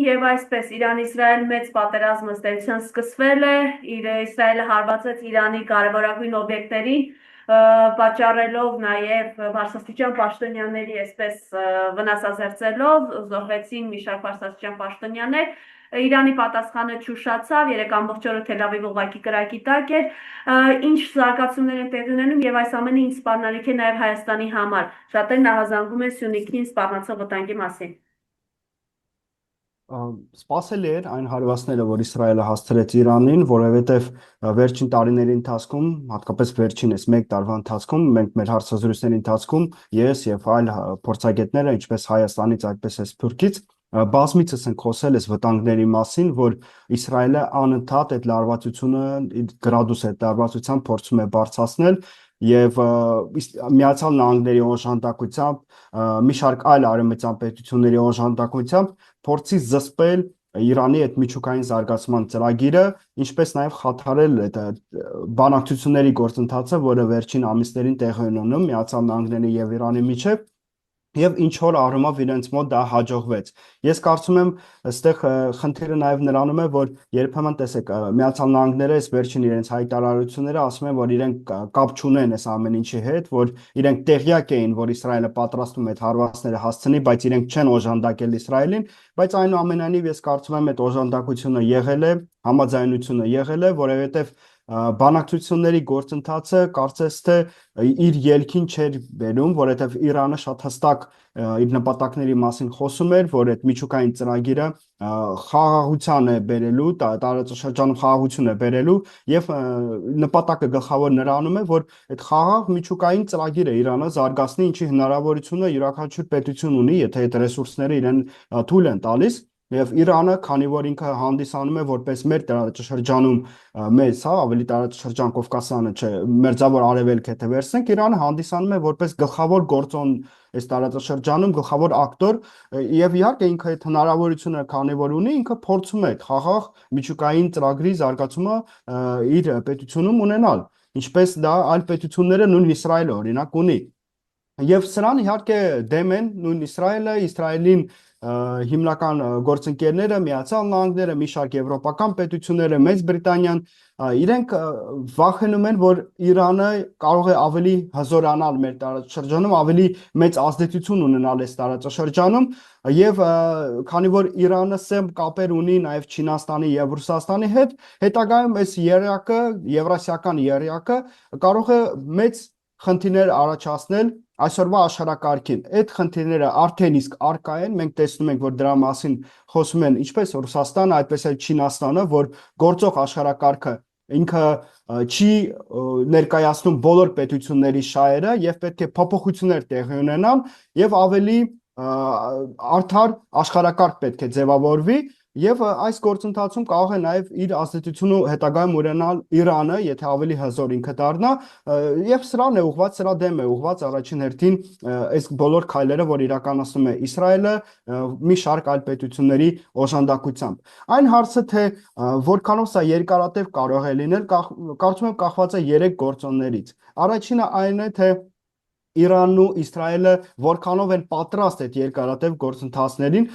եւ այսպես Իրան-Իսրայել մեծ պատերազմը ստեղծան սկսվել է, Իսրայելը հարվածեց Իրանի կարևորագույն օբյեկտներին, պատճառելով նաեւ բարձրաստիճան պաշտոնյաների այսպես վնասազերծելով, զոհվեցին մի շարք բարձրաստիճան պաշտոնյաներ, Իրանի պատասխանը չուշացավ, երեք ամբողջ օրը Թել Ավիվ ուղղակի կրակի տակ էր, ինչ զարգացումներ են տեղի ունենում եւ այս ամենը ինչ սպառնալիք է նաեւ Հայաստանի համար, շատերն ահազանգում են Սյունիքին սպառնացող վտանգի մասին։ Սպասելի էր այն հարվածները, որ Իսրայելը հասցրեց Իրանին, որովհետև վերջին տարիների ընթացքում, հատկապես վերջինս 1 տարվա ընթացքում, մենք մեր հարցազրույցների ընթացքում ես եւ այլ փորձագետները, ինչպես Հայաստանից, այդպես էլ Սփյուռքից, բազմիցս ենք խոսել այս վտանգների մասին, որ Իսրայելը անընդհատ այդ լարվածությունը գրադուսը այդ լարվածության փորձում է բարձրացնել եւ Միացյալ Նահանգների օժանդակությամբ, մի շարք այլ արևմտյան պետությունների օժանդակությամբ փորձի զսպել Իրանի այդ միջուկային զարգացման ծրագիրը, ինչպես նաև խաթարել այդ բանակցությունների գործընթացը, որը վերջին ամիսներին տեղի ունենում Միացյալ Նահանգների եւ Իրանի միջեւ եւ ինչ որ առումով իրենց մոտ դա հաջողվեց։ Ես կարծում եմ, այստեղ խնդիրը նաև նրանում է, որ երբեմն տեսեք, Միացյալ Նահանգները այս վերջին իրենց հայտարարությունները ասում են, որ իրենք կապ չունեն այս ամեն ինչի հետ, որ իրենք տեղյակ էին, որ Իսրայելը պատրաստում է այդ հարվածները հասցնի, բայց իրենք չեն օժանդակել Իսրայելին, բայց այնուամենայնիվ ես կարծում եմ, այդ օժանդակությունը եղել է, համաձայնությունը եղել է, որովհետև բանակցությունների գործընթացը կարծես թե իր ելքին չէր բերում, որովհետև Իրանը շատ հստակ իր նպատակների մասին խոսում էր, որ այդ միջուկային ծրագիրը խաղաղության է բերելու, տարածաշրջանում խաղաղություն է բերելու եւ նպատակը գլխավոր նրանում է, որ այդ խաղաղ միջուկային ծրագիրը Իրանը զարգացնի, ինչի հնարավորությունը յուրաքանչյուր պետություն ունի, եթե այդ ռեսուրսները իրեն թույլ են տալիս։ Եվ Իրանը, քանի որ ինքը հանդիսանում է որպես մեր տարածաշրջանում մեծ, հա, ավելի տարածաշրջան Կովկասյանը չէ, մերձավոր արևելք եթե վերցնենք, Իրանը հանդիսանում է որպես գլխավոր գործոն այս տարածաշրջանում, գլխավոր ակտոր, եւ իհարկե ինքը այդ հնարավորությունը քանի որ ունի, ինքը փորձում է խաղաղ միջուկային ծրագրի զարգացումը իր պետությունում ունենալ, ինչպես դա այլ պետությունները նույն Իսրայելը օրինակ ունի։ Եվ սրան իհարկե դեմ են նույն Իսրայելին հիմնական գործընկերները, Միացյալ Նահանգները, մի շարք եվրոպական պետությունները, Մեծ Բրիտանիան, իրենք վախենում են, որ Իրանը կարող է ավելի հզորանալ մեր տարածաշրջանում, ավելի մեծ ազդեցություն ունենալ այս տարածաշրջանում, եւ քանի որ Իրանը սեմ կապեր ունի նաեւ Չինաստանի եւ Ռուսաստանի հետ, հետագայում այս երակը, եվրասիական երակը կարող է մեծ խնդիրներ առաջացնել այսօրվա աշխարհակարգին։ Այդ խնդիրները արդեն իսկ արկա են, մենք տեսնում ենք, որ դրա մասին խոսում են ինչպես Ռուսաստանը, այդպես էլ Չինաստանը, որ գործող աշխարհակարգը ինքը չի ներկայացնում բոլոր պետությունների շահերը եւ պետք է փոփոխություններ տեղի ունենան եւ ավելի արդար աշխարհակարգ պետք է ձևավորվի եւ այս գործընթացում կարող է նաեւ իր ազդեցությունը հետագայում ունենալ Իրանը, եթե ավելի հզոր ինքը դառնա եւ սրան է ուղղված, սրա դեմ է ուղղված առաջին հերթին այս բոլոր քայլերը, որ իրականացնում է Իսրայելը մի շարք այլ պետությունների օժանդակությամբ։ Այն հարցը թե որքանով սա երկարատև կարող է լինել, կարծում եմ կախված է 3 գործոններից։ Առաջինը այն է, թե Իրանն ու Իսրայելը որքանով են պատրաստ այդ երկարատև գործընթացներին,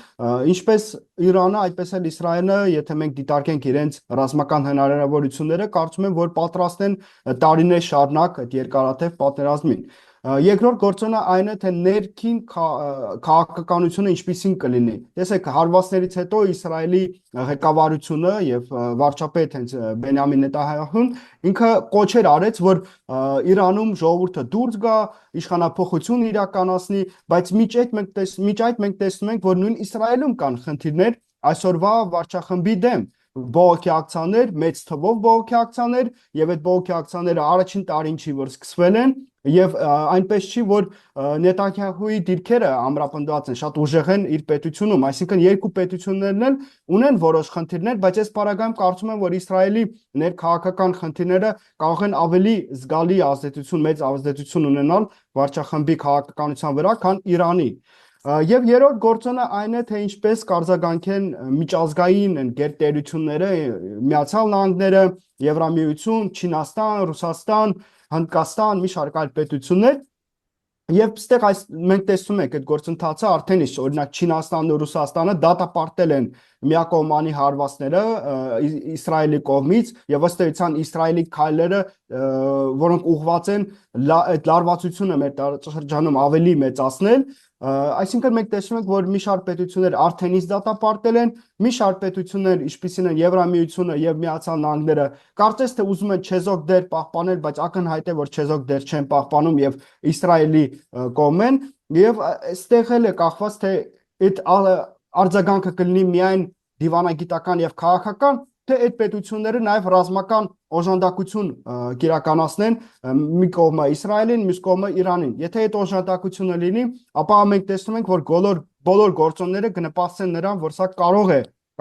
ինչպես Իրանը, այդպես էլ Իսրայելը, եթե մենք դիտարկենք իրենց ռազմական հնարավորությունները, կարծում եմ, որ պատրաստ են տարիներ շարունակ այդ երկարատև պատերազմին։ Երկրորդ գործոնը այն է, թե ներքին քաղաքականությունը ինչպիսին կլինի։ Տեսեք, հարվածներից հետո Իսրայելի ղեկավարությունը եւ վարչապետ հենց Բենյամին Նետանյահուն ինքը կոչեր արեց, որ Իրանում ժողովուրդը դուրս գա, իշխանափոխություն իրականացնի, բայց միջ այդ մենք տեսնում ենք, որ նույն Իսրայելում կան խնդիրներ այսօրվա վարչախմբի դեմ բողոքի ակցիաներ, մեծ թվով բողոքի ակցիաներ եւ այդ բողոքի ակցիաները առաջին տարին չի որ սկսվել են եւ այնպես չի որ Նետանյահուի դիրքերը ամրապնդված են, շատ ուժեղ են իր պետությունում, այսինքն երկու պետություններն էլ ունեն որոշ խնդիրներ, բայց այս պարագայում կարծում եմ, որ Իսրայելի ներքաղաքական խնդիրները կարող են ավելի զգալի ազդեցություն, մեծ ազդեցություն ունենալ վարչախմբի քաղաքականության վրա, քան Իրանի։ Եվ երրորդ գործոնը այն է, թե ինչպես կարձագանքեն միջազգային գերտերությունները, Միացյալ Նահանգները, Եվրամիություն, Չինաստան, Ռուսաստան, Հնդկաստան, մի շարք այլ պետություններ, Եվ այստեղ մենք տեսնում ենք այդ գործընթացը արդեն իսկ օրինակ Չինաստանն ու Ռուսաստանը դատապարտել են միակողմանի հարվածները Իսրայելի կողմից եւ ըստ էության Իսրայելի քայլերը, որոնք ուղղված են այդ լարվածությունը մեր տարածաշրջանում ավելի մեծացնել, այսինքն մենք տեսնում ենք, որ մի շարք պետություններ արդեն իսկ դատապարտել են, մի շարք պետություններ, ինչպիսին են Եվրամիությունը եւ Միացյալ Նահանգները, կարծես թե ուզում են չեզոք դեր պահպանել, բայց ակնհայտ է, որ չեզոք դեր չեն պահպանում եւ Իսրայելի կողմեն եւ այստեղ էլ է կախված թե այդ արձագանքը կլինի միայն դիվանագիտական եւ քաղաքական, թե այդ պետությունները նաեւ ռազմական օժանդակություն կիրականացնեն մի կողմը Իսրայելին, մյուս կողմը Իրանին։ Եթե այդ օժանդակությունը լինի, ապա մենք տեսնում ենք, որ բոլոր գործոնները կնպաստեն նրան, որ սա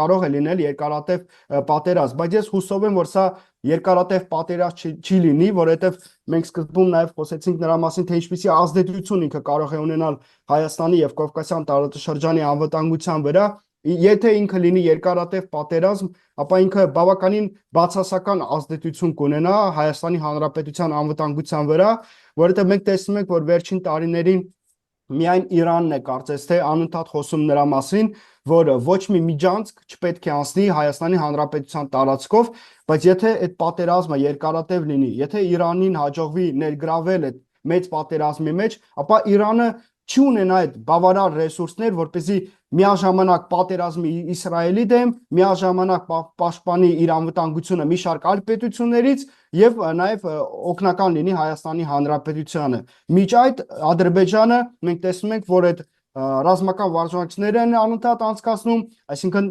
կարող է լինել երկարատև պատերազմ, բայց ես հուսով եմ, որ սա երկարատև պատերազմ չի լինի, որովհետև մենք սկզբում նաև խոսեցինք նրա մասին, թե ինչպիսի ազդեցություն ինքը կարող է ունենալ Հայաստանի եւ Կովկասյան տարածաշրջանի անվտանգության վրա։ Եթե ինքը լինի երկարատև պատերազմ, ապա ինքը բավականին բացասական ազդեցություն կունենա Հայաստանի Հանրապետության անվտանգության վրա, որովհետև մենք տեսնում ենք, որ վերջին տարիներին միայն Իրանն է կարծես թե անընդհատ խոսում նրա մասին, որ ոչ մի միջանցք չպետք է անցնի Հայաստանի Հանրապետության տարածքով, բայց եթե այդ պատերազմը երկարատև լինի, եթե Իրանին հաջողվի ներգրավել այդ մեծ պատերազմի մեջ, ապա Իրանը չի ունենա այդ բավարար ռեսուրսներ, որպեսզի միաժամանակ պատերազմի Իսրայելի դեմ, միաժամանակ պաշտպանի իր անվտանգությունը մի շարք այլ պետություններից եւ նաեւ օգնական լինի Հայաստանի Հանրապետությանը։ Միջ այդ Ադրբեջանը մենք տեսնում ենք, որ այդ ռազմական վարժանքները են անընդհատ անցկացնում, այսինքն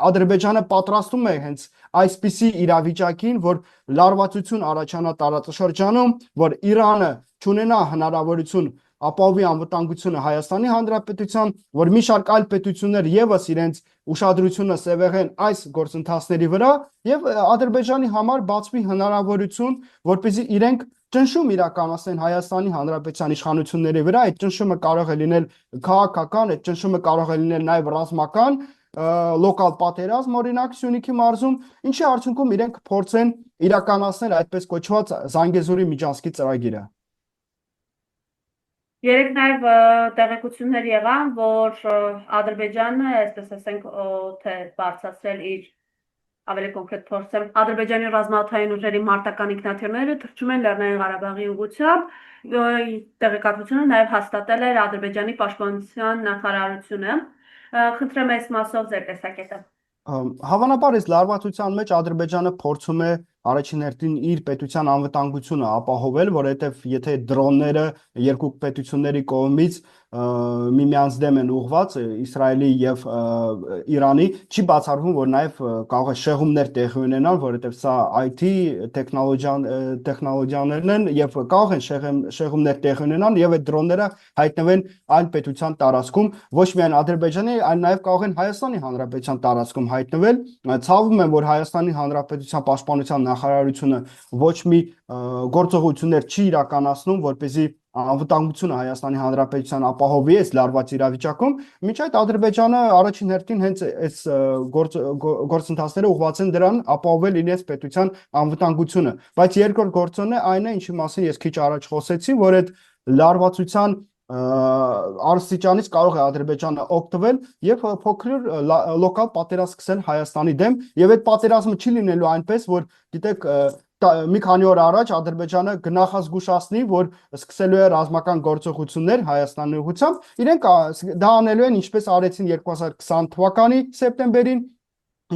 Ադրբեջանը պատրաստում է հենց այսպիսի իրավիճակին, որ լարվածություն առաջանա տարածաշրջանում, որ Իրանը չունենա հնարավորություն ապահովի անվտանգությունը Հայաստանի Հանրապետության, որ մի շարք այլ պետություններ եւս իրենց ուշադրությունը սևեղեն այս գործընթացների վրա եւ Ադրբեջանի համար բացվի հնարավորություն, որպեսզի իրենք ճնշում իրականացնեն Հայաստանի Հանրապետության իշխանությունների վրա, այդ ճնշումը կարող է լինել քաղաքական, այդ ճնշումը կարող է լինել նաեւ ռազմական, լոկալ պատերազմ, օրինակ Սյունիքի մարզում, ինչի արդյունքում իրենք փորձեն իրականացնել այդպես կոչված Զանգեզուրի միջանցքի ծրագիրը։ Երեք նաև տեղեկություններ եղան, որ Ադրբեջանը, այսպես ասենք, թե բարձրացրել իր ավելի կոնկրետ փորձեմ Ադրբեջանի ռազմաօդային ուժերի մարտական ինքնաթիռները թռչում են Լեռնային Ղարաբաղի ուղղությամբ, տեղեկատվությունը նաև հաստատել էր Ադրբեջանի պաշտպանության նախարարությունը։ Խնդրեմ այս մասով ձեր տեսակետը։ Հավանաբար այս լարվածության մեջ Ադրբեջանը փորձում է առաջին հերթին իր պետության անվտանգությունը ապահովել, որովհետև եթե դրոնները երկու պետությունների կողմից միմյանց դեմ են ուղղված Իսրայելի եւ Իրանի, չի բացառվում, որ նաեւ կարող է շեղումներ տեղի ունենալ, որովհետև սա IT տեխնոլոգիաներն են եւ կարող են շեղումներ տեղի ունենալ եւ այդ դրոնները հայտնվեն այլ պետության տարածքում, ոչ միայն Ադրբեջանի, այլ նաեւ կարող են Հայաստանի Հանրապետության տարածքում հայտնվել։ Ցավում եմ, որ Հայաստանի Հանրապետության պաշտպանության նախարարությունը ոչ մի գործողություններ չի իրականացնում, որպեսզի անվտանգությունը Հայաստանի Հանրապետության ապահովի այս լարված իրավիճակում, միջ այդ Ադրբեջանը առաջին հերթին հենց այս գործընթացները ուղղված են դրան ապահովել իրենց պետության անվտանգությունը, բայց երկրորդ գործոնը այն է, ինչի մասին ես քիչ առաջ խոսեցի, որ այդ լարվածության արստիճանից կարող է Ադրբեջանը օգտվել եւ փոքր լոկալ պատերազմ սկսել Հայաստանի դեմ եւ այդ պատերազմը չի լինելու այնպես, որ գիտեք մի քանի օր առաջ Ադրբեջանը գնահազգուշացնի, որ սկսելու է ռազմական գործողություններ Հայաստանի ուղղությամբ, իրենք դա անելու են ինչպես արեցին 2020 թվականի սեպտեմբերին,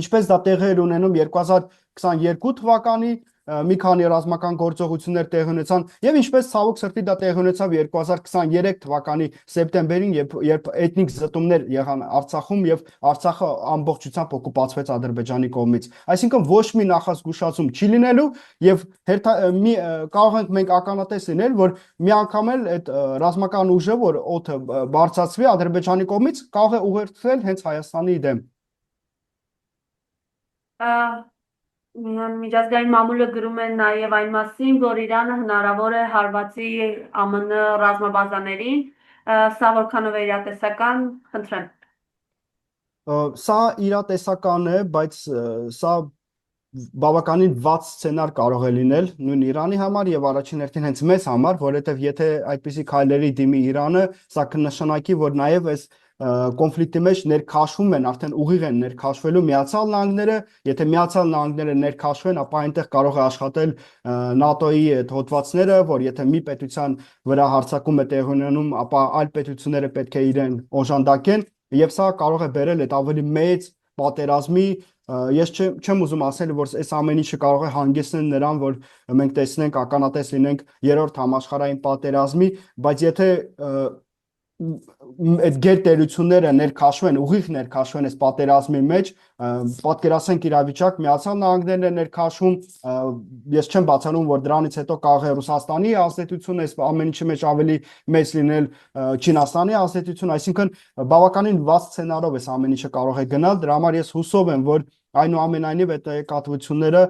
ինչպես դա տեղի էր ունենում 2022 թվականի մի քանի ռազմական գործողություններ տեղի ունեցան եւ ինչպես ցավոք սրտի դա տեղի ունեցավ 2023 թվականի սեպտեմբերին, երբ էթնիկ զտումներ եղան Արցախում եւ Արցախը ամբողջությամբ օկուպացվեց Ադրբեջանի կողմից։ Այսինքն ոչ մի նախազգուշացում չի լինելու եւ կարող ենք մենք ականատես լինել, որ մի անգամ էլ այդ ռազմական ուժը, որ օդը բարձրացվի Ադրբեջանի կողմից, կարող է ուղղորդվել հենց Հայաստանի դեմ։ Միջազգային մամուլը գրում է նաև այն մասին, որ Իրանը հնարավոր է հարվածի ԱՄՆ ռազմաբազաներին, սա որքանով է իրատեսական, խնդրեմ։ Սա իրատեսական է, բայց սա բավականին վատ սցենար կարող է լինել նույն Իրանի համար եւ առաջին հերթին հենց մեզ համար, որովհետեւ եթե այդպիսի քայլերի դիմի Իրանը, սա կնշանակի, որ նաեւ այս կոնֆլիկտի մեջ ներքաշվում են, արդեն ուղիղ են ներքաշվելու Միացյալ Նահանգները, եթե Միացյալ Նահանգները ներքաշվեն, ապա այնտեղ կարող է աշխատել ՆԱՏՕ-ի այդ հոդվածները, որ եթե մի պետության վրա հարձակում է տեղի ունենում, ապա այլ պետությունները պետք է իրեն օժանդակեն, եւ սա կարող է բերել այդ ավելի մեծ պատերազմի ես չեմ ուզում ասել, որ այս ամեն ինչը կարող է հանգեցնել նրան, որ մենք տեսնենք ականատես լինենք երրորդ համաշխարհային պատերազմի, բայց եթե այդ գերտերությունները ներքաշվեն, ուղիղ ներքաշվեն այս պատերազմի մեջ, պատկերացնենք իրավիճակ, Միացյալ Նահանգներն են ներքաշվում, ես չեմ բացառում, որ դրանից հետո կարող է Ռուսաստանի ազդեցությունը այս ամեն ինչի մեջ ավելի մեծ լինել, Չինաստանի ազդեցությունը, այսինքն բավականին վատ սցենարով այս ամեն ինչը կարող է գնալ, դրա համար ես հուսով եմ, որ այնուամենայնիվ այդ տեղեկատվությունները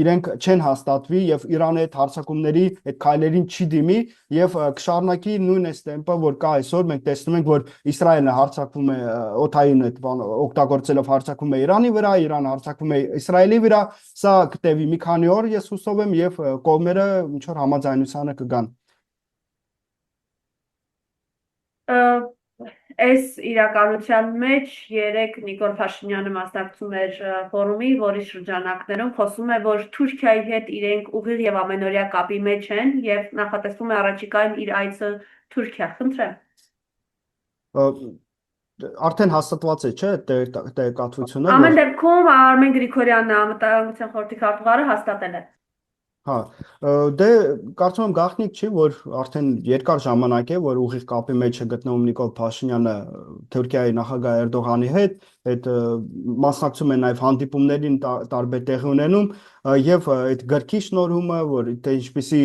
իրենք չեն հաստատվի եւ Իրանը այդ հարձակումների, այդ քայլերին չի դիմի եւ կշարունակի նույն այս տեմպը, որ կա այսօր, մենք տեսնում ենք, որ Իսրայելը հարձակվում է օդային այդ օգտագործելով հարձակվում է Իրանի վրա, Իրանը հարձակվում է Իսրայելի վրա, սա կտևի մի քանի օր, ես հուսով եմ եւ կողմերը ինչ որ համաձայնությանը կգան։ Այս իրականության մեջ երեք Նիկոլ Փաշինյանը մասնակցում էր ֆորումի, որի շրջանակներում խոսում է, որ Թուրքիայի հետ իրենք ուղիղ եւ ամենօրյա կապի մեջ են եւ նախատեսվում է առաջիկայում իր այցը Թուրքիա։ Խնդրեմ։ Արդեն հաստատված է, չէ՞, տեղեկատվությունը, Ամեն դեպքում Արմեն Գրիգորյանն անվտանգության խորհրդի քարտուղարը հաստատել է։ Հա, դե կարծում եմ գաղտնիք չի, որ արդեն երկար ժամանակ է, որ ուղիղ կապի մեջ է գտնվում Նիկոլ Փաշինյանը Թուրքիայի նախագահ Էրդողանի հետ, այդ մասնակցում են նաև հանդիպումներին տարբեր տեղի ունենում եւ այդ գրքի շնորհումը, որ դե ինչպեսի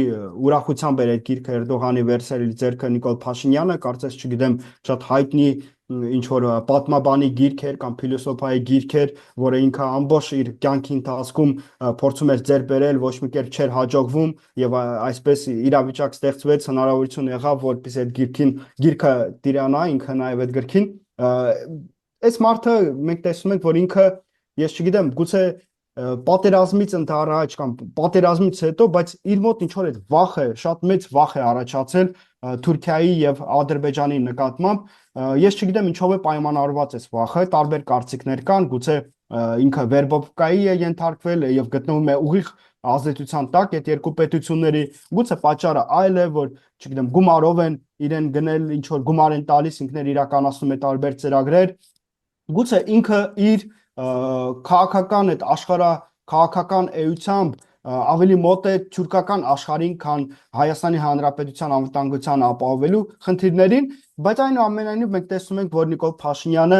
ուրախությամբ էր այդ գիրքը Էրդողանի վերցրել ձեռքը Նիկոլ Փաշինյանը, կարծես չգիտեմ, շատ հայտնի ինչ որ պատմաբանի գիրքեր կամ փիլիսոփայի գիրքեր, որը ինքը ամբողջ իր կյանքի ընթացքում փորձում էր ձեռք բերել, ոչ մի կերպ չէր հաջողվում եւ այսպես իրավիճակ ստեղծվեց, հնարավորություն եղավ, որպես այդ գիրքը տիրանա, ինքը նաեւ այդ գրքին այս մարդը մենք տեսնում ենք, որ ինքը ես չգիտեմ, գուցե պատերազմից ընդառաջ կամ պատերազմից հետո, բայց իր մոտ ինչ որ այդ վախը, շատ մեծ վախ է առաջացել Թուրքիայի եւ Ադրբեջանի նկատմամբ, ես չգիտեմ ինչով է պայմանավորված այս վախը, տարբեր կարծիքներ կան, գուցե ինքը վերբոկայի է ենթարկվել եւ գտնվում է ուղիղ ազդեցության տակ այդ երկու պետությունների, գուցե պատճառը այլ է, որ չգիտեմ գումարով են իրեն գնել, ինչ որ գումար են տալիս, ինքներ իրականացնում է տարբեր ծրագրեր, գուցե ինքը իր քաղաքական այդ աշխարհ քաղաքական էությամբ ավելի մոտ է թուրքական աշխարհին, քան Հայաստանի Հանրապետության անվտանգության ապահովելու խնդիրներին, բայց այնուամենայնիվ մենք տեսնում ենք, որ Նիկոլ Փաշինյանը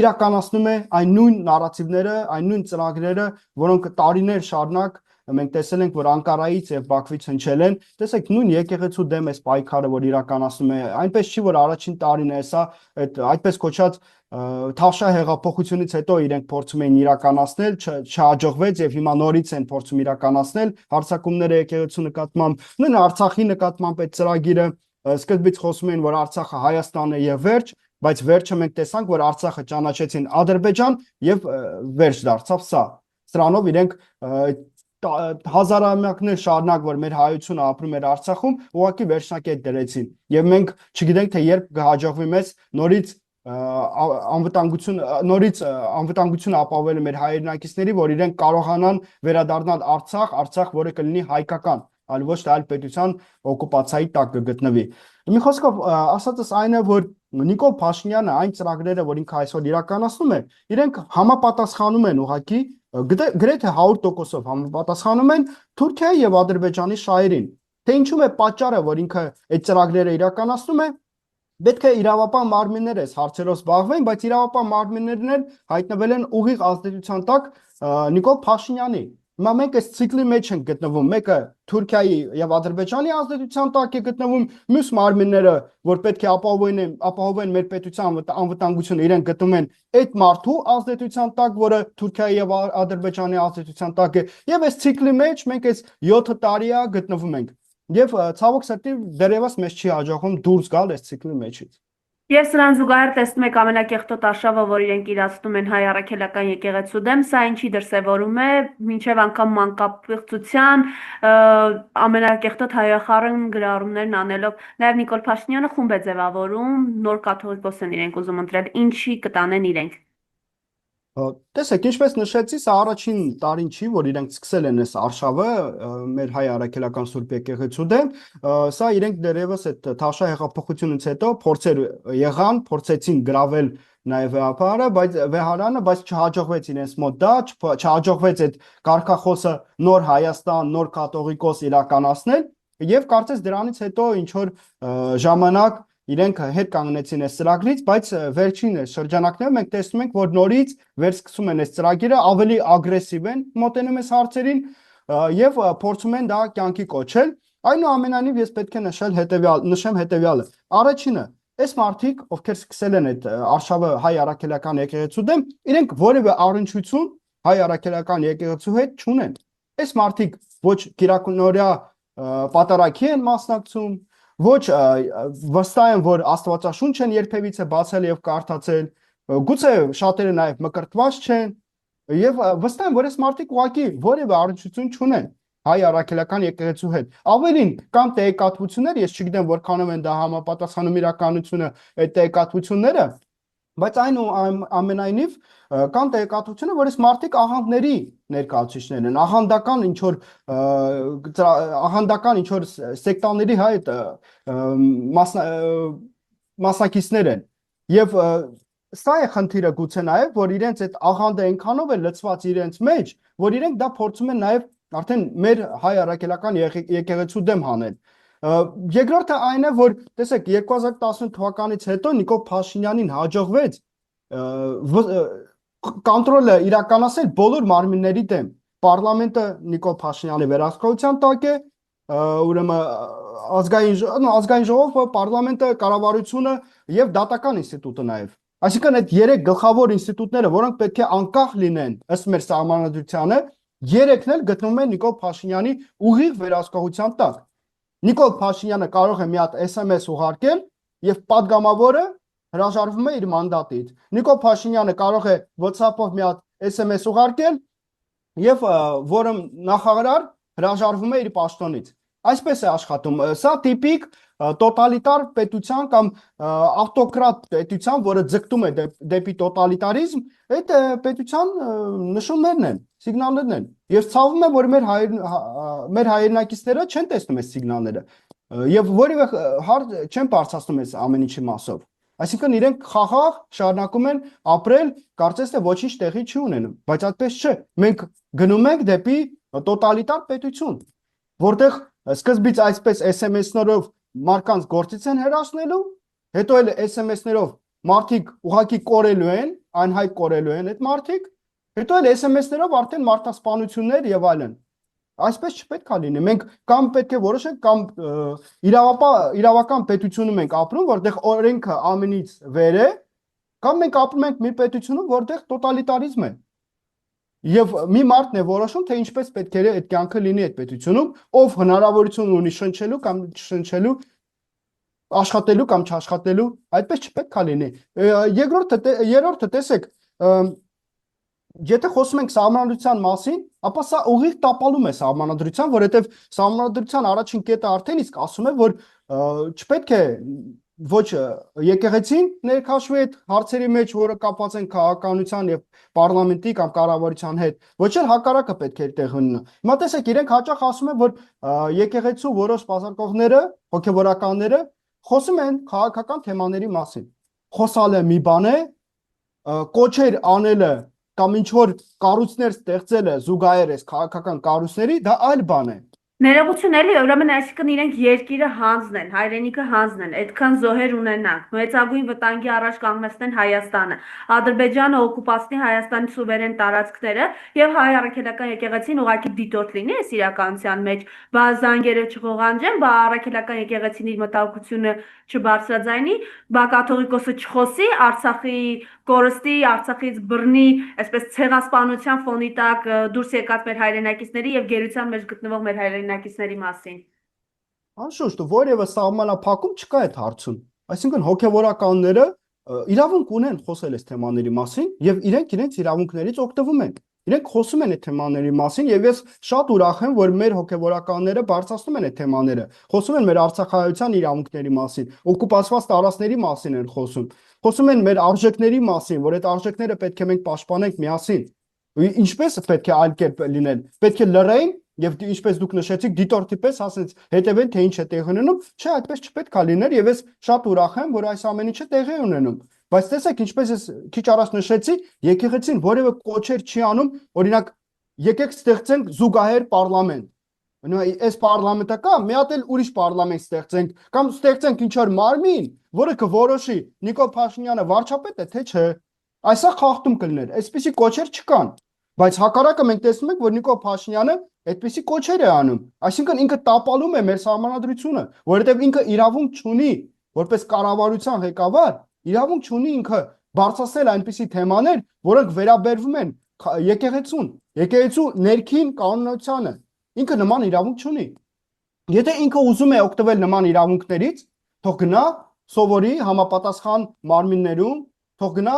իրականացնում է այն նույն նարատիվները, այն նույն ծրագրերը, որոնք տարիներ շարունակ մենք տեսել ենք, որ Անկարայից եւ Բաքվից հնչել են, տեսեք նույն եկեղեցու դեմ այս պայքարը, որ իրականացնում է, այնպես չի, որ առաջին տարին է սա, այդ այդպես կոչած Թավշյա հեղափոխությունից հետո իրենք փորձում էին իրականացնել, չհաջողվեց եւ հիմա նորից են փորձում իրականացնել հարձակումները եկեղեցու նկատմամբ, նույն Արցախի նկատմամբ այդ ծրագիրը սկզբից խոսում էին, որ Արցախը Հայաստանն է եւ վերջ, բայց վերջը մենք տեսանք, որ Արցախը ճանաչեցին Ադրբեջան եւ վերջ դարձավ սա։ Սրանով իրենք հազարամյակներ շարունակ, որ մեր հայությունը ապրում էր Արցախում, ուղղակի վերջնակետ դրեցին եւ մենք չգիտենք թե երբ կհաջողվի մեզ նորից անվտանգություն ապահովել մեր հայրենակիցների, որ իրենք կարողանան վերադառնալ Արցախ, որը կլինի հայկական, այլ ոչ թե այլ պետության օկուպացիայի տակ կգտնվի։ Մի խոսքով ասածս այն է, որ Նիկոլ Փաշինյանը այն ծրագրերը, որ ինքը այսօր իրականացնում է, իրենք համապատասխանում են ուղղակի գրեթե 100%-ով համապատասխանում են Թուրքիայի եւ Ադրբեջանի շահերին։ Թե ինչու է պատճառը, որ ինքը այդ ծրագրերը իրականացնում է, պետք է իրավապահ մարմինները այս հարցերով զբաղվեն, բայց իրավապահ մարմիններն էլ հայտնվել են ուղիղ ազդեցության տակ Նիկոլ Փաշինյանի։ Հիմա մենք այս ցիկլի մեջ ենք գտնվում, մեկը Թուրքիայի եւ Ադրբեջանի ազդեցության տակ է գտնվում, մյուս մարմինները, որ պետք է ապահովեն մեր պետության անվտանգությունը, իրենք գտնվում են այդ մարդու ազդեցության տակ, որը Թուրքիայի եւ Ադրբեջանի ազդեցության տակ է, եւ այս ցիկլի մեջ մենք այս 7 տարի է գտնվում ենք։ Եվ ցավոք սրտի դեռևս մեզ չի հաջողվում դուրս գալ այս ցիկլի մեջից։ Եվ սրան զուգահեռ տեսնում եք ամենակեղտոտ արշավը, որ իրենք իրացնում են հայ առաքելական եկեղեցու դեմ, սա ինչի դրսևորում է, մինչև անգամ մանկապղծության ամենակեղտոտ հայախառն գրառումներն անելով, նաև Նիկոլ Փաշինյանը խումբ է ձևավորում, նոր կաթողիկոս են իրենք ուզում ընտրել, ինչի կտանեն իրենք։ Տեսեք, ինչպես նշեցի, սա առաջին տարին չի, որ իրենք սկսել են այս արշավը մեր հայ առաքելական Սուրբ եկեղեցու դեմ, սա իրենք դեռևս այդ Թավշյա հեղափոխությունից հետո փորձեր եղան, փորձեցին գրավել նաև վեհարանը, բայց չհաջողվեց իրենց մոտ դա, չհաջողվեց այդ կարգախոսը նոր Հայաստան, նոր կաթողիկոս իրականացնել, եւ կարծես դրանից հետո ինչ որ ժամանակ իրենք հետ կանգնեցին այս ծրագրից, բայց վերջին շրջանակներում մենք տեսնում ենք, որ նորից վերսկսում են այս ծրագիրը, ավելի ագրեսիվ են մոտենում այս հարցերին եւ փորձում են դա կյանքի կոչել։ Այնուամենայնիվ ես պետք է նշեմ հետեւյալը։ Առաջինը, այս մարդիկ, ովքեր սկսել են այդ արշավը հայ առաքելական եկեղեցու դեմ, իրենք որևէ առնչություն հայ առաքելական եկեղեցու հետ չունեն։ Այս մարդիկ ոչ կիրակնօրյա պատարագի են մասնակցում, ոչ վստահ են, որ Աստվածաշունչ են երբևիցե բացել եւ կարդացել, գուցե շատերը նաեւ մկրտված չեն եւ վստահ են, որ այս մարդիկ ուղղակի որևէ առնչություն չունեն հայ առաքելական եկեղեցու հետ։ Ավելին, կան տեղեկատվություններ, ես չգիտեմ որքանով են դա համապատասխանում իրականությունը այդ տեղեկատվությունները, բայց այնուամենայնիվ կան տեղեկատվությունը, որ այս մարդիկ աղանդների ներկայացուցիչներ են, աղանդական ինչ որ սեկտաների հայտ մասնակիցներ են։ Եվ սա է խնդիրը գուցե նաև, որ իրենց այդ աղանդը այնքանով է լցված իրենց մեջ, որ իրենք դա փորձում են նաև արդեն մեր հայ առաքելական եկեղեցու դեմ հանել։ Երկրորդը այն է, որ տեսեք 2018 թվականից հետո Նիկոլ Փաշինյանին հաջողվեց կոնտրոլը իրականացնել բոլոր մարմինների դեմ։ Պարլամենտը Նիկոլ Փաշինյանի վերահսկողության տակ է, ուրեմն ազգային ժողովը, պարլամենտը, կառավարությունը եւ դատական ինստիտուտը նաեւ։ Այսինքն այդ երեք գլխավոր ինստիտուտները, որոնք պետք է անկախ լինեն ըստ մեր սահմանադրությանը, երեքն էլ գտնվում են Նիկոլ Փաշինյանի ուղիղ վերահսկողության տակ։ Նիկոլ Փաշինյանը կարող է մի հատ SMS ուղարկել եւ падգամավորը հրաժարվում է իր մանդատից։ Նիկոլ Փաշինյանը կարող է WhatsApp-ով մի հատ SMS ուղարկել եւ որը նախարար հրաժարվում է իր պաշտոնից։ Այսպես է աշխատում։ Սա տիպիկ տոտալիտար պետության կամ ավտոկրատ պետության, որը ձգտում է դեպի տոտալիտարիզմ, այդ պետության նշումներն են, սիգնալներն են։ Ես ցավում եմ, որ մեր հայրենակիցները չեն տեսնում այս սիգնալները եւ որևէ հարց չեն բարձրացնում այս ամեն ինչի մասով։ Այսինքն իրենք խաղաղ շարունակում են ապրել, կարծես թե ոչինչ տեղի չի ունենում, բայց այդպես չէ։ Մենք գնում ենք դեպի տոտալիտար պետություն, որտեղ սկզբից այսպես SMS-ներով մարդկանց գործից են հեռացնելու, հետո էլ SMS-ներով մարդիկ ուղակի կորելու են, անհայտ կորելու են այդ մարդիկ, հետո էլ SMS-ներով արդեն մարդասպանություններ եւ այլն։ Այսպես չպետք է լինի։ Մենք կամ պետք է որոշենք, կամ իրավական պետությունում ենք ապրում, որտեղ օրենքը ամենից վեր է, կամ մենք ապրում ենք մի պետությունում, որտեղ տոտալիտարիզմ է։ Եվ մի մարդն է որոշում, թե ինչպես պետք է այդ կյանքը լինի այդ պետությունում, ով հնարավորություն ունի շնչելու կամ չշնչելու, աշխատելու կամ չաշխատելու, այդպես չպետք է լինի։ Երրորդը տեսեք, եթե խոսում ենք սահմանադրության մասին, ապա սա ուղիղ տապալում է սահմանադրության, որովհետև սահմանադրության առաջին կետը արդեն իսկ ասում է, որ չպետք է ոչ եկեղեցին ներքաշվի այդ հարցերի մեջ, որը կապված են քաղաքականության եւ պարլամենտի կամ կառավարության հետ, ոչ էլ հակառակը պետք է տեղ ունենա։ Հիմա տեսեք, իրենք հաճախ ասում են, որ եկեղեցու որոշ բազարկողները, հոգեվորականները խոսում են քաղաքական թեմաների մասին։ Խոսալը մի բան է, կոչեր անելը կամ ինչ որ կառույցներ ստեղծելը զուգահեռ էս քաղաքական կառույցների, դա այլ բան է։ Ներողություն էլի, ուրեմն այսինքն իրենք երկիրը հանձն են, հայրենիքը հանձն են, այդքան զոհեր ունենանք, մեծագույն վտանգի առաջ կանգնեցնեն Հայաստանը, Ադրբեջանը օկուպացնի Հայաստանի սուվերեն տարածքները եւ հայ առաքելական եկեղեցին ուղղակի դիտորդ լինի այս իրականության մեջ, բա զանգերը չղողանջեն, բա առաքելական եկեղեցին իր մտահոգությունը չբարձրաձայնի, բա կաթողիկոսը չխոսի Արցախի կորստի, Արցախից բռնի, այսպես ցեղասպանության ֆոնի տակ դուրս եկած մեր հայրենակիցների եւ գերության մեջ գտնվող մեր հայրենակիցների մասին։ Անշուշտ, որևէ սահմանափակում չկա այդ հարցում։ Այսինքն հոգևորականները իրավունք ունեն խոսել այս թեմաների մասին եւ իրենց իրավունքներից օգտվում են։ Իրենք խոսում են այդ թեմաների մասին եւ ես շատ ուրախ եմ, որ մեր հոգևորականները բարձրացնում են այդ թեմաները։ Խոսում են մեր արցախայության իրավունքների մասին, օկուպացված տարածքների մասին են խոսում։ Խոսում են մեր արժեքների մասին, որ այդ արժեքները պետք է մենք պաշտպանենք միասին։ Ինչպես պետք է այլ կերպ լինել։ Պետք է լռեին եւ ինչպես դուք նշեցիք, դիտորդի պես ասենց հետևեն թե ինչ է տեղի ունենում, չէ, այդպես չպետք է լիներ եւ ես շատ ուրախ եմ, որ այս ամեն ինչը տեղի է ունենում։ Բայց տեսեք, ինչպես ես քիչ առաջ նշեցի, եկեղեցին որևէ կոչեր չի անում, օրինակ, եկեք ստեղծենք զուգահեռ պարլամենտ։ Այս պարլամենտը կա, մի հատ էլ ուրիշ պարլամենտ ստեղծենք, կամ ստեղծենք ինչ որ մարմին, որը կորոշի Նիկոլ Փաշինյանը վարչապետ է, թե չէ։ Այսա խախտում կլիներ, այսպիսի կոչեր չկան։ Բայց հակառակը մենք տեսնում ենք, որ Նիկոլ Փաշինյանը այդպիսի կոչեր է անում։ Այսինքն ինքը տապալում է մեր սահմանադրությունը, որովհետև ինքը իրավունք չունի, որպես կառավարության ղեկավար, իրավունք չունի ինքը բարձրացնել այնպիսի թեմաներ, որոնք վերաբերվում են եկեղեցուն, եկեղեցու ներքին կանոնությանը։ Ինքը նման իրավունք չունի։ Եթե ինքը ուզում է օգտվել նման իրավունքներից, թող գնա սովորի համապատասխան մարմիններում, թող գնա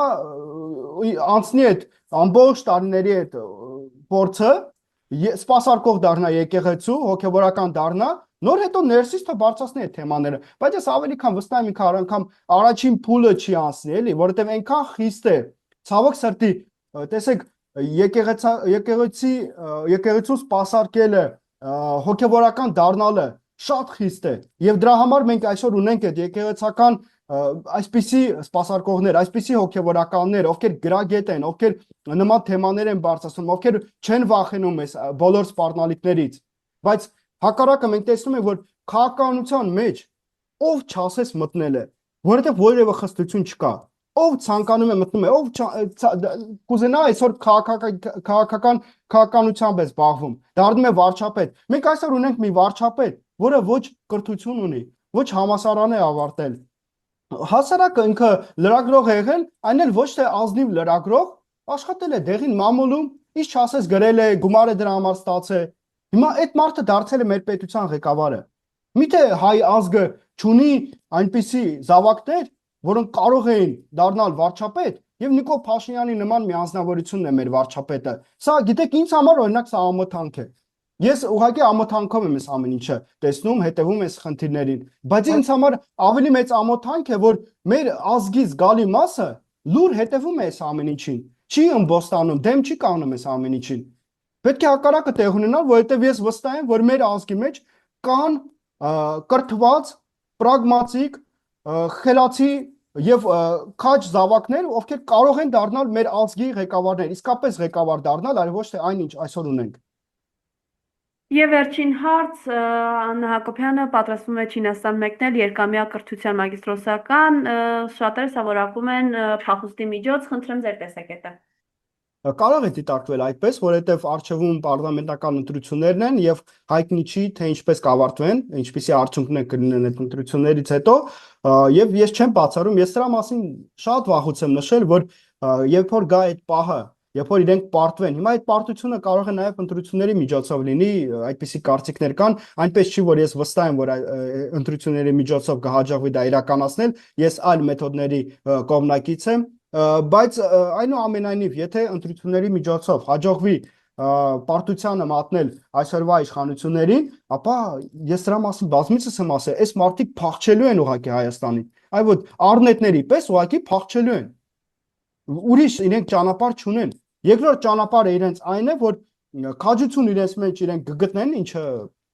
անցնի այդ ամբողջ տարիների այդ փորձը, սպասարկող դառնա եկեղեցու, հոգևորական դառնա, նոր հետո ներսից թող բարձրացնի այդ թեմաները, բայց ես ավելի քան վստահ եմ ինքը անգամ առաջին փուլը չի անցնի, էլի, որովհետև այնքան խիստ է, ցավոք սրտի, տեսեք, եկեղեցու սպասարկելը, հոգևորական դառնալը շատ խիստ է, եւ դրա համար մենք այսօր ունենք այդ եկեղեցական այսպիսի սպասարկողներ, այսպիսի հոգևորականներ, ովքեր գրագետ են, ովքեր նման թեմաներ են բարձրացնում, ովքեր չեն վախենում այս բոլոր սպառնալիքներից, բայց հակառակը մենք տեսնում ենք, որ քաղաքականության մեջ ով չասես մտնել է, որովհետև որևէ խստություն չկա, ով ցանկանում է մտնում է, ով կուզենա այսօր քաղաքականությամբ է զբաղվում, դառնում է վարչապետ։ Մենք այսօր ունենք մի վարչապետ, որը ոչ կրթություն ունի, ոչ համալսարան է ավարտել։ Հասարակը ինքը լրագրող է եղել, այն էլ ոչ թե ազնիվ լրագրող, աշխատել է դեղին մամուլում, ինչ չասես գրել է, գումար է դրա համար ստացել։ Հիմա այդ մարդը դարձել է մեր պետության ղեկավարը։ Միթե հայ ազգը չունի այնպիսի զավակներ, որոնք կարող էին դառնալ վարչապետ, եւ Նիկոլ Փաշինյանի նման մի անձնավորությունն է մեր վարչապետը։ Սա գիտեք ինձ համար օրինակ սա ամոթանք է։ Ես ուղղակի ամոթանքով եմ այս ամեն ինչը տեսնում, հետևում այս խնդիրներին, բայց ինձ համար ավելի մեծ ամոթանք է, որ մեր ազգի զգալի մասը լուր հետևում է այս ամեն ինչին, չի ըմբոստանում, դեմ չի կանգնում այս ամեն ինչին։ Պետք է հակառակը տեղ ունենա, որովհետև ես վստահ եմ, որ մեր ազգի մեջ կան կրթված, պրագմատիկ, խելացի եւ քաջ զավակներ, ովքեր կարող են դառնալ մեր ազգի ղեկավարներ, իսկապես ղեկավար դառնալ, այլ ոչ թե այնինչ այսօր ունենք։ Եվ վերջին հարց, Աննա Հակոբյանը պատրաստվում է Չինաստան մեկնել երկամյա կրթության մագիստրոսական, շատերը սովորակում են փախուստի միջոց, խնդրեմ ձեր տեսակետը։ Կարող է դիտարկվել այդպես, որովհետև արժևում պարլամենտական ընտրություններն են եւ հայտնի չի, թե ինչպես կավարտվեն, ինչպիսի արդյունքներ կլինեն այդ ընտրություններից հետո, եւ ես չեմ բացառում, ես դրա մասին շատ վաղուց եմ նշել, որ երբ որ գա այդ պահը, երբ որ իրենք պարտվեն, հիմա այդ պարտությունը կարող է նաեւ ընտրությունների միջոցով լինի, այդպիսի կարծիքներ կան, այնպես չի, որ ես վստահ եմ, որ ընտրությունների միջոցով կհաջողվի դա իրականացնել, ես այլ մեթոդների կողմնակից եմ, բայց այնուամենայնիվ, եթե ընտրությունների միջոցով հաջողվի պարտությանը մատնել այսօրվա իշխանություններին, ապա ես դրա մասին բազմիցս եմ ասել, այս մարդիկ փախչելու են ուղղակի Հայաստանից, այ ոտ առնետների պես ուղղակի փախչելու են։ Ուրիշ իրենք ճանապարհ չունեն։ Երկրորդ ճանապարհը իրենց այն է, որ քաջություն իրենց մեջ իրենք կգտնեն, ինչը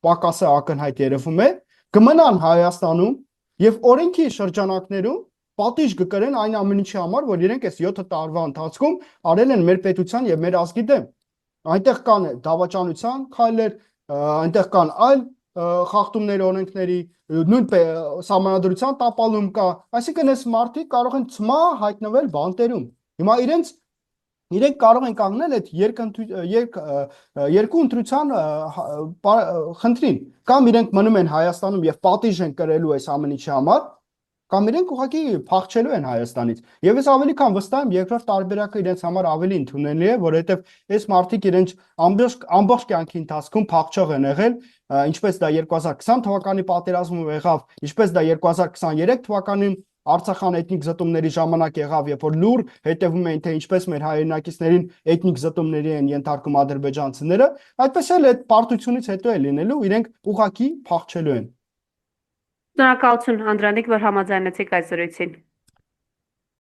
պակաս է ակնհայտ երևում է, կմնան Հայաստանում եւ օրենքի շրջանակներում պատիժ կկրեն այն ամեն ինչի համար, որ իրենք այս 7 տարվա ընթացքում արել են մեր պետության եւ մեր ազգի դեմ։ Այնտեղ կան դավաճանության քայլեր, այնտեղ կան այլ խախտումներ օրենքների, նույնպես սահմանադրության տապալում կա, այսինքն այս մարդիկ կարող են ցմահ հայտնվել բանտերում։ Հիմա իրենք կարող են կանգնել այդ երկու ընտրության խնդրին, կամ իրենք մնում են Հայաստանում եւ պատիժ են կրելու այս ամեն ինչի համար, կամ իրենք ուղղակի փախչելու են Հայաստանից։ Եվ ես ավելի քան վստահ եմ, երկրորդ տարբերակը իրենց համար ավելի ընդունելի է, որովհետև այս մարդիկ իրենց ամբողջ կյանքի ընթացքում փախչող են եղել, ինչպես դա 2020 թվականի պատերազմում եղավ, ինչպես դա 2023 թվականին Արցախյան էթնիկ զտումների ժամանակ եղավ, երբ որ լուր հետևում էին, թե ինչպես մեր հայրենակիցներին էթնիկ զտումների են ենթարկում ադրբեջանցիները, այդպես էլ այդ պարտությունից հետո է լինելու, իրենք ուղղակի փախչելու են։ Շնորհակալություն Անդրանիկ, որ համաձայնեցիք այս զրույցին։